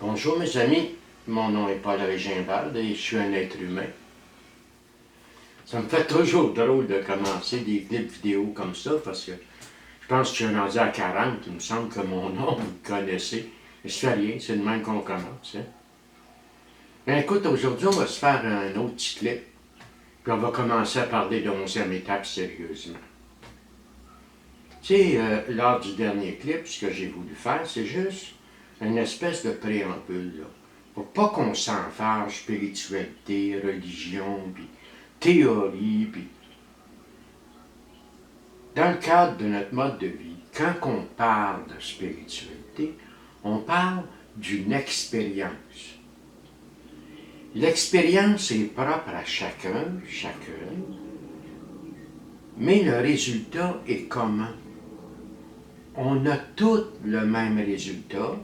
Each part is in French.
Bonjour mes amis, mon nom est Paul Régimbald et je suis un être humain. Ça me fait toujours drôle de commencer des clips vidéo comme ça parce que je pense que je suis rendu à 40, il me semble que mon nom, vous le connaissez. Mais je fais rien, c'est de même qu'on commence. Hein? Ben écoute, aujourd'hui on va se faire un autre petit clip, puis on va commencer à parler de 11e étape sérieusement. Tu sais, lors du dernier clip, ce que j'ai voulu faire, c'est juste une espèce de préambule, là. Pour pas qu'on s'enfarge spiritualité, religion, puis théorie, puis dans le cadre de notre mode de vie, quand on parle de spiritualité, on parle d'une expérience. L'expérience est propre à chacun, chacune, mais le résultat est commun. On a tous le même résultat,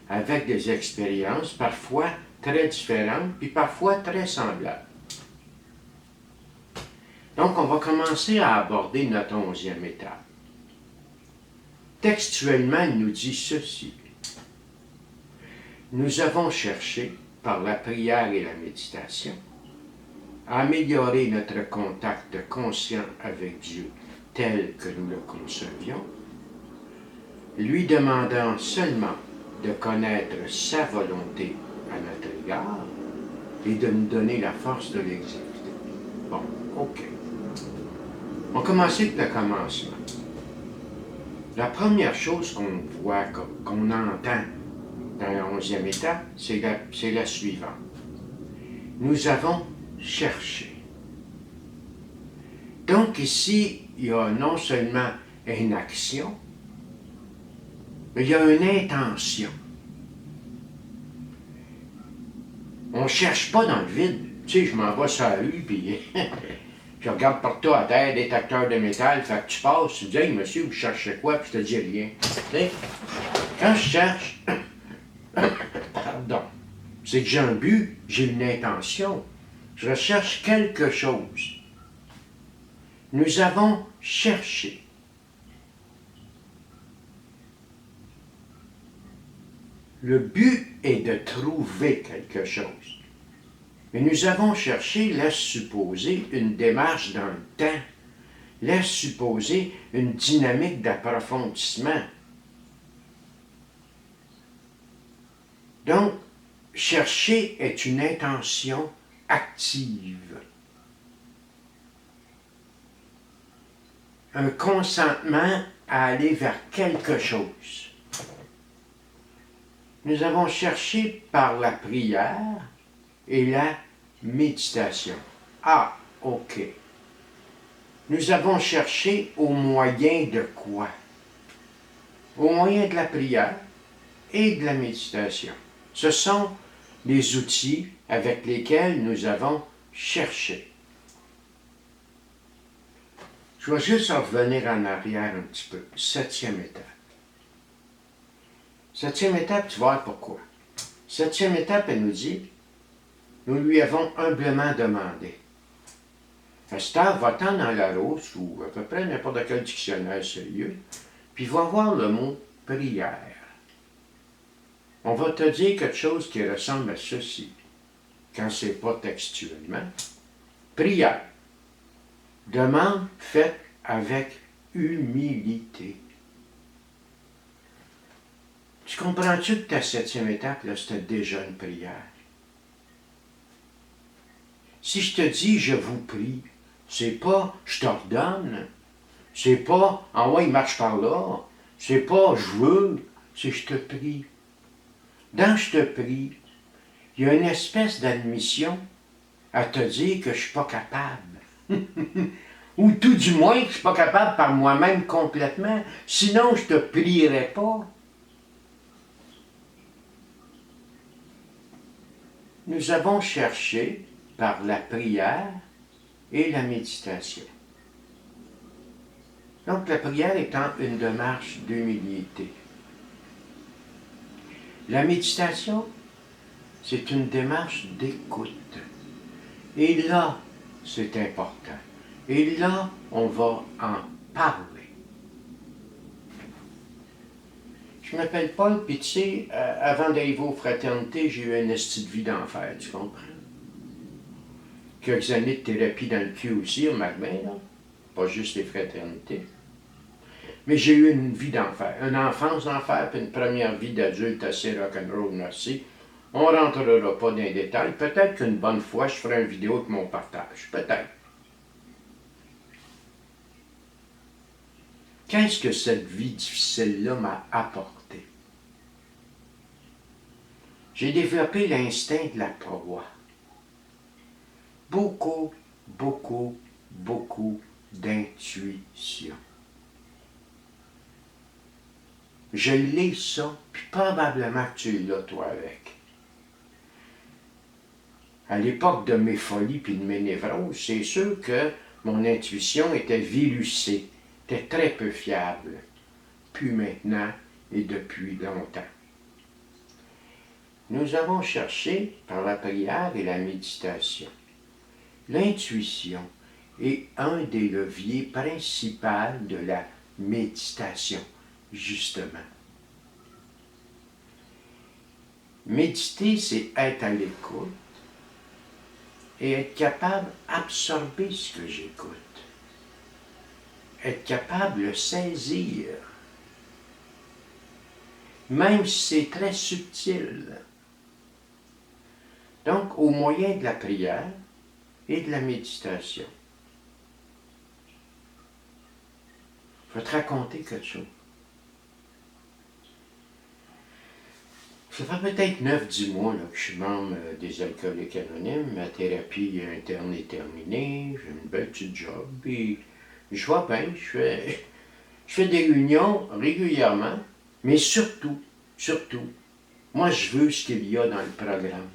avec des expériences parfois très différentes, puis parfois très semblables. Donc, on va commencer à aborder notre 11e étape. Textuellement, il nous dit ceci. Nous avons cherché, par la prière et la méditation, à améliorer notre contact conscient avec Dieu tel que nous le concevions, lui demandant seulement de connaître sa volonté à notre égard et de nous donner la force de l'exécuter. Bon, OK. On commence avec le commencement. La première chose qu'on voit, qu'on entend dans la 11e étape, c'est la suivante. Nous avons cherché. Donc ici, il y a non seulement une action, mais il y a une intention. On ne cherche pas dans le vide. Tu sais, je m'en vais sur la rue, puis je regarde partout à terre, détecteur de métal, fait que tu passes, tu dis, hey, monsieur, vous cherchez quoi? Puis je te dis rien. Tu sais, quand je cherche, pardon, c'est que j'ai un but, j'ai une intention. Je recherche quelque chose. Nous avons cherché. Le but est de trouver quelque chose. Mais nous avons cherché, laisse supposer, une démarche dans le temps, laisse supposer une dynamique d'approfondissement. Donc, chercher est une intention active. Un consentement à aller vers quelque chose. Nous avons cherché par la prière et la méditation. Ah, OK. Nous avons cherché au moyen de quoi? Au moyen de la prière et de la méditation. Ce sont les outils avec lesquels nous avons cherché. Je vais juste revenir en arrière un petit peu. 7e étape. 7e étape, tu vas voir pourquoi. 7e étape, elle nous dit, nous lui avons humblement demandé. Esther, va-t'en dans la Larousse ou à peu près n'importe quel dictionnaire sérieux, puis va voir le mot prière. On va te dire quelque chose qui ressemble à ceci, quand c'est pas textuellement. Prière. Demande faite avec humilité. Tu comprends-tu que ta 7e étape, là, c'était déjà une prière? Si je te dis « je vous prie », c'est pas « je t'ordonne », c'est pas « envoie, il marche par là », c'est pas « je veux », c'est « je te prie ». Dans « je te prie », il y a une espèce d'admission à te dire que je suis pas capable. Ou tout du moins que je suis pas capable par moi-même complètement, sinon je te prierai pas. Nous avons cherché par la prière et la méditation. Donc la prière étant une démarche d'humilité. La méditation, c'est une démarche d'écoute. Et là, c'est important. Et là, on va en parler. Je Je m'appelle Paul, puis tu sais, avant d'arriver aux fraternités, j'ai eu une esti de vie d'enfer, tu comprends? Quelques années de thérapie dans le cul aussi, au Magmin, là. Pas juste les fraternités. Mais j'ai eu une vie d'enfer, une enfance d'enfer, puis une première vie d'adulte assez rock'n'roll, merci. On ne rentrera pas dans les détails. Peut-être qu'une bonne fois, je ferai une vidéo avec mon partage. Peut-être. Qu'est-ce que cette vie difficile-là m'a apporté? J'ai développé l'instinct de la proie. Beaucoup, beaucoup, beaucoup d'intuition. Je l'ai ça, puis probablement que tu l'as toi avec. À l'époque de mes folies puis de mes névroses, c'est sûr que mon intuition était virusée, était très peu fiable. Puis maintenant et depuis longtemps. Nous avons cherché par la prière et la méditation. L'intuition est un des leviers principaux de la méditation, justement. Méditer, c'est être à l'écoute et être capable d'absorber ce que j'écoute. Être capable de le saisir, même si c'est très subtil. Donc, au moyen de la prière et de la méditation. Je vais te raconter quelque chose. Ça fait peut-être 9-10 mois là, que je suis membre des Alcooliques Anonymes. Ma thérapie interne est terminée. J'ai une belle petite job. Puis je vois bien, je fais des réunions régulièrement. Mais surtout, moi je veux ce qu'il y a dans le programme.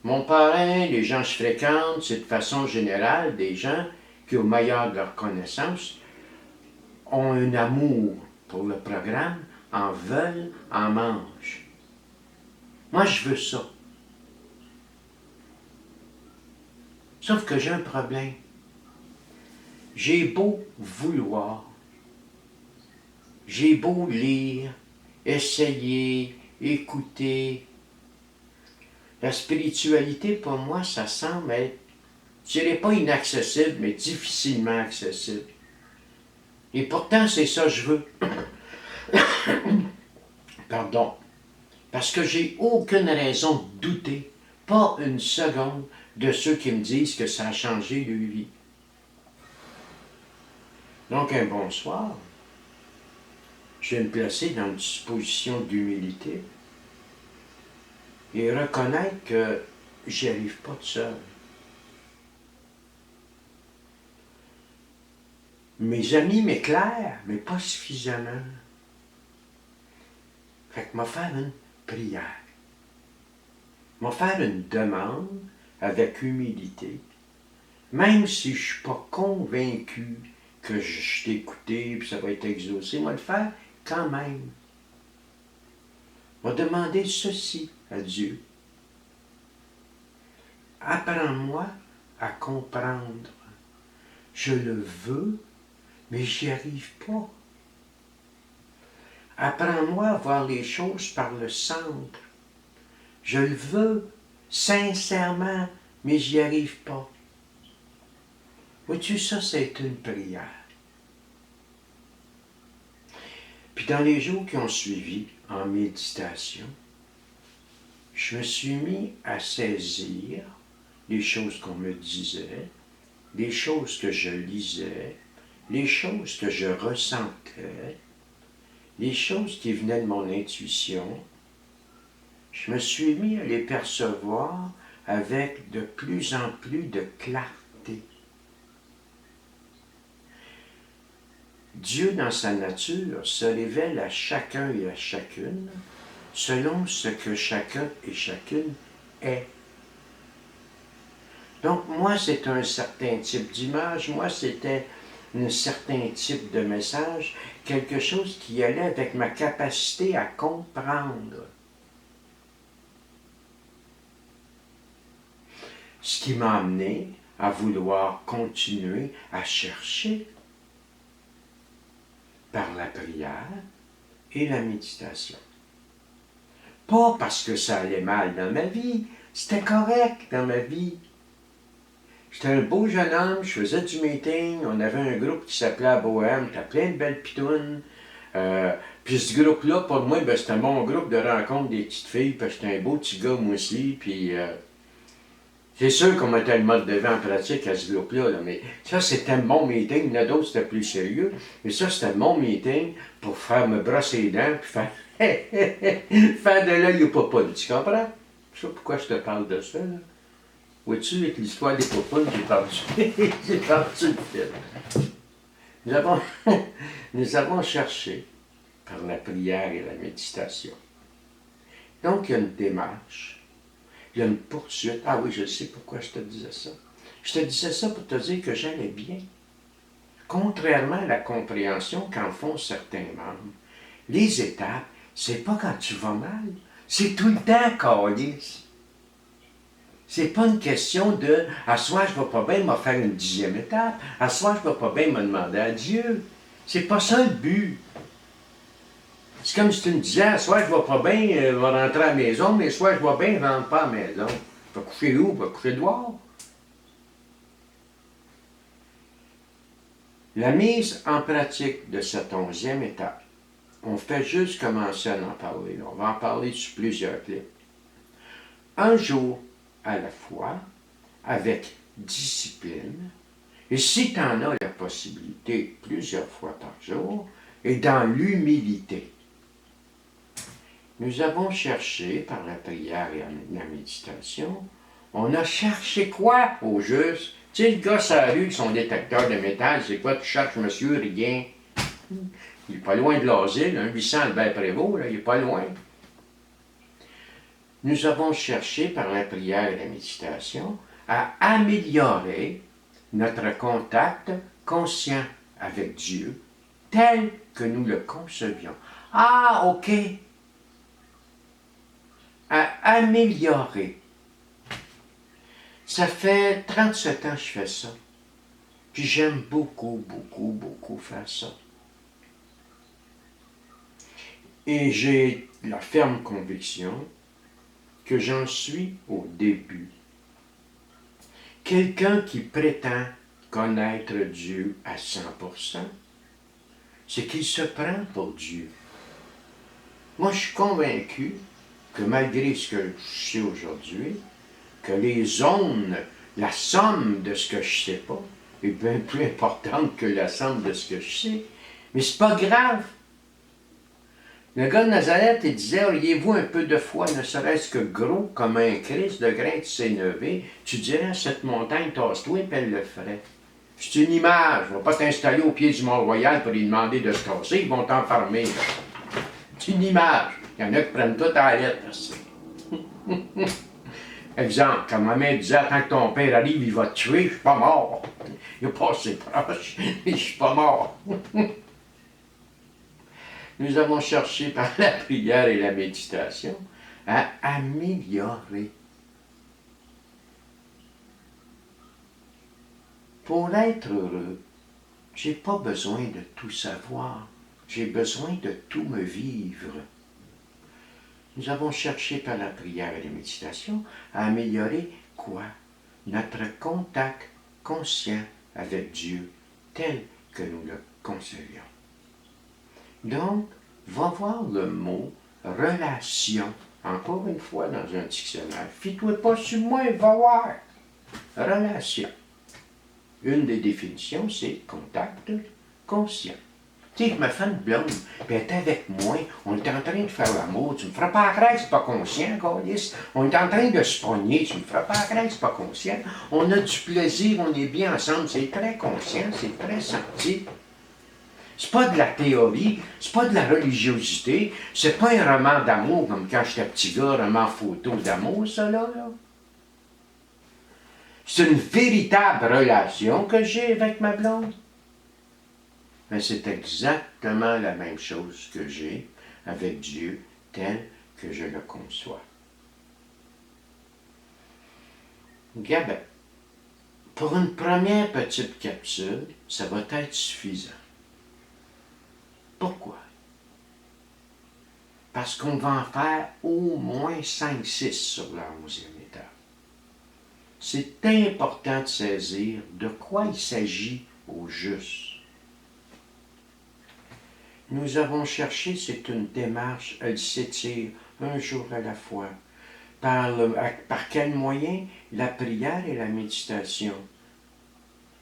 Mon parrain, les gens que je fréquente, c'est de façon générale des gens qui, au meilleur de leur connaissance, ont un amour pour le programme, en veulent, en mangent. Moi, je veux ça. Sauf que j'ai un problème. J'ai beau vouloir, j'ai beau lire, essayer, écouter. La spiritualité, pour moi, ça semble être, je dirais pas inaccessible, mais difficilement accessible. Et pourtant, c'est ça que je veux. Pardon. Parce que j'ai aucune raison de douter, pas une seconde, de ceux qui me disent que ça a changé leur vie. Donc, un bonsoir. Je vais me placer dans une disposition d'humilité et reconnaître que j'y arrive pas tout seul. Mes amis m'éclairent, mais pas suffisamment. Fait que m'a faire une prière. M'a faire une demande avec humilité, même si je ne suis pas convaincu que je t'ai écouté et ça va être exaucé, m'a le faire quand même. M'a demandé ceci à Dieu. Apprends-moi à comprendre. Je le veux, mais j'y arrive pas. Apprends-moi à voir les choses par le centre. Je le veux, sincèrement, mais j'y arrive pas. Vois-tu, ça, c'est une prière. Puis dans les jours qui ont suivi, en méditation, je me suis mis à saisir les choses qu'on me disait, les choses que je lisais, les choses que je ressentais, les choses qui venaient de mon intuition. Je me suis mis à les percevoir avec de plus en plus de clarté. Dieu, dans sa nature, se révèle à chacun et à chacune selon ce que chacun et chacune est. Donc, moi, c'est un certain type d'image, moi, c'était un certain type de message, quelque chose qui allait avec ma capacité à comprendre. Ce qui m'a amené à vouloir continuer à chercher par la prière, et la méditation. Pas parce que ça allait mal dans ma vie, c'était correct dans ma vie. J'étais un beau jeune homme, je faisais du meeting, on avait un groupe qui s'appelait Bohème, t'as plein de belles pitounes. Puis ce groupe-là, pour moi, ben, c'était mon groupe de rencontre des petites filles, parce que j'étais un beau petit gars moi aussi, puis c'est sûr qu'on mettait le mode de vie en pratique à ce groupe-là, là, mais ça c'était mon meeting, il y en a d'autres c'était plus sérieux, mais ça c'était mon meeting pour faire me brosser les dents, puis faire faire de l'œil au popoune, tu comprends? Je sais pas pourquoi je te parle de ça, là. Vois-tu, avec l'histoire des popounes, j'ai perdu, j'ai perdu le fil. Nous avons, nous avons cherché par la prière et la méditation. Donc, il y a une démarche, il y a une poursuite. Ah oui, je sais pourquoi je te disais ça. Je te disais ça pour te dire que j'allais bien. Contrairement à la compréhension qu'en font certains membres, les étapes, c'est pas quand tu vas mal, c'est tout le temps, câlisse. C'est pas une question de « à soir, je vais pas bien me faire une 10e étape, à soir, je vais pas bien me demander à Dieu ». C'est pas ça le but. C'est comme si tu me disais « à soir, je vais pas bien, je vais rentrer à la maison, mais soit je vais bien, je rentre pas à la maison ». Je vais coucher où? Je vais coucher dehors. La mise en pratique de cette 11e étape, on fait juste commencer à en parler. On va en parler sur plusieurs clips. Un jour à la fois, avec discipline, et si tu en as la possibilité plusieurs fois par jour, et dans l'humilité. Nous avons cherché, par la prière et la méditation, on a cherché quoi au juste? Tu sais, le gars sur la rue avec son détecteur de métal, c'est quoi tu cherches, monsieur, rien? Il n'est pas loin de l'asile, 800 Albert Prévost, là, il n'est pas loin. Nous avons cherché, par la prière et la méditation, à améliorer notre contact conscient avec Dieu tel que nous le concevions. Ah, OK. À améliorer. Ça fait 37 ans que je fais ça. Puis j'aime beaucoup, beaucoup, beaucoup faire ça. Et j'ai la ferme conviction que j'en suis au début. Quelqu'un qui prétend connaître Dieu à 100%, c'est qu'il se prend pour Dieu. Moi, je suis convaincu que malgré ce que je sais aujourd'hui, que les zones, la somme de ce que je ne sais pas, est bien plus importante que la somme de ce que je sais. Mais c'est pas grave. Le gars de Nazareth, il disait, auriez-vous un peu de foi, ne serait-ce que gros comme un Christ de grain de sénévé, tu dirais à cette montagne, tasse-toi, et elle le ferait. C'est une image. On ne va pas t'installer au pied du Mont-Royal pour lui demander de se casser, ils vont t'enfermer. C'est une image. Il y en a qui prennent tout à la lettre. Exemple, quand ma mère disait, attends que ton père arrive, il va te tuer, je suis pas mort. Il a passé proche, mais je suis pas mort. Nous avons cherché par la prière et la méditation à améliorer. Pour être heureux, j'ai pas besoin de tout savoir. J'ai besoin de tout me vivre. Nous avons cherché par la prière et la méditation à améliorer quoi? Notre contact conscient avec Dieu tel que nous le concevions. Donc, va voir le mot relation, encore une fois dans un dictionnaire. Fie-toi pas sur moi, va voir. Relation. Une des définitions, c'est contact conscient. Tu sais, je me fais une blonde, puis elle est avec moi, on est en train de faire l'amour, tu me feras pas la crête, c'est pas conscient, câlisse. On est en train de se pogner, tu me feras pas la crête, c'est pas conscient. On a du plaisir, on est bien ensemble, c'est très conscient, c'est très senti. C'est pas de la théorie, c'est pas de la religiosité, c'est pas un roman d'amour comme quand j'étais petit gars, roman photo d'amour, ça là. C'est une véritable relation que j'ai avec ma blonde. Mais c'est exactement la même chose que j'ai avec Dieu tel que je le conçois. Gabin, pour une première petite capsule, ça va être suffisant. Pourquoi? parce qu'on va en faire au moins 5-6 sur le 11e étage. C'est important de saisir de quoi il s'agit au juste. Nous avons cherché, c'est une démarche, elle s'étire un jour à la fois. Par quel moyen? La prière et la méditation.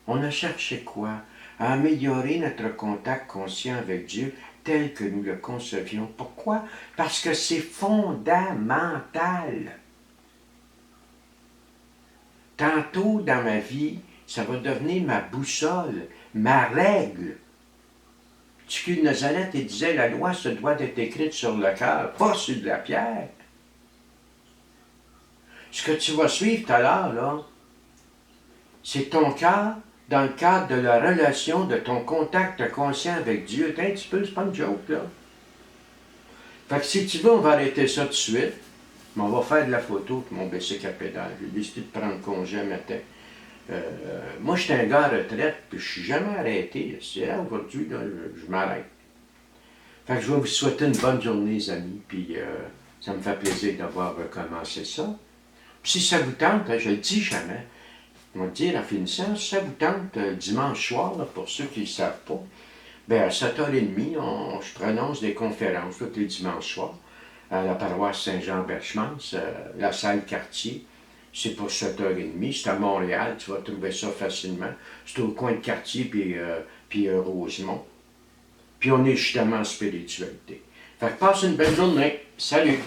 On a cherché quoi? À améliorer notre contact conscient avec Dieu tel que nous le concevions. Pourquoi? Parce que c'est fondamental. Tantôt dans ma vie, ça va devenir ma boussole, ma règle. Jésus de Nazareth, il disait, la loi se doit d'être écrite sur le cœur, pas sur de la pierre. Ce que tu vas suivre tout à l'heure, là, c'est ton cœur dans le cadre de la relation, de ton contact conscient avec Dieu. Un petit peu, c'est pas une joke, là. Fait que si tu veux, on va arrêter ça tout de suite, mais on va faire de la photo de mon bicycle à pédale. J'ai décidé de prendre congé matin. Moi, je suis un gars à retraite, puis je suis jamais arrêté. C'est là, aujourd'hui, là, je m'arrête. Fait que je vais vous souhaiter une bonne journée, les amis, puis ça me fait plaisir d'avoir recommencé ça. Puis si ça vous tente, hein, je le dis jamais, on va dire en finissant, si ça vous tente, dimanche soir, là, pour ceux qui ne le savent pas, bien à 7h30, je prononce des conférences tous les dimanches soirs à la paroisse Saint-Jean-Berchemans, la salle quartier. C'est pour 7h30, c'est à Montréal, tu vas trouver ça facilement. C'est au coin de Quartier puis Rosemont. Puis on est justement en spiritualité. Fait que passe une belle journée. Salut!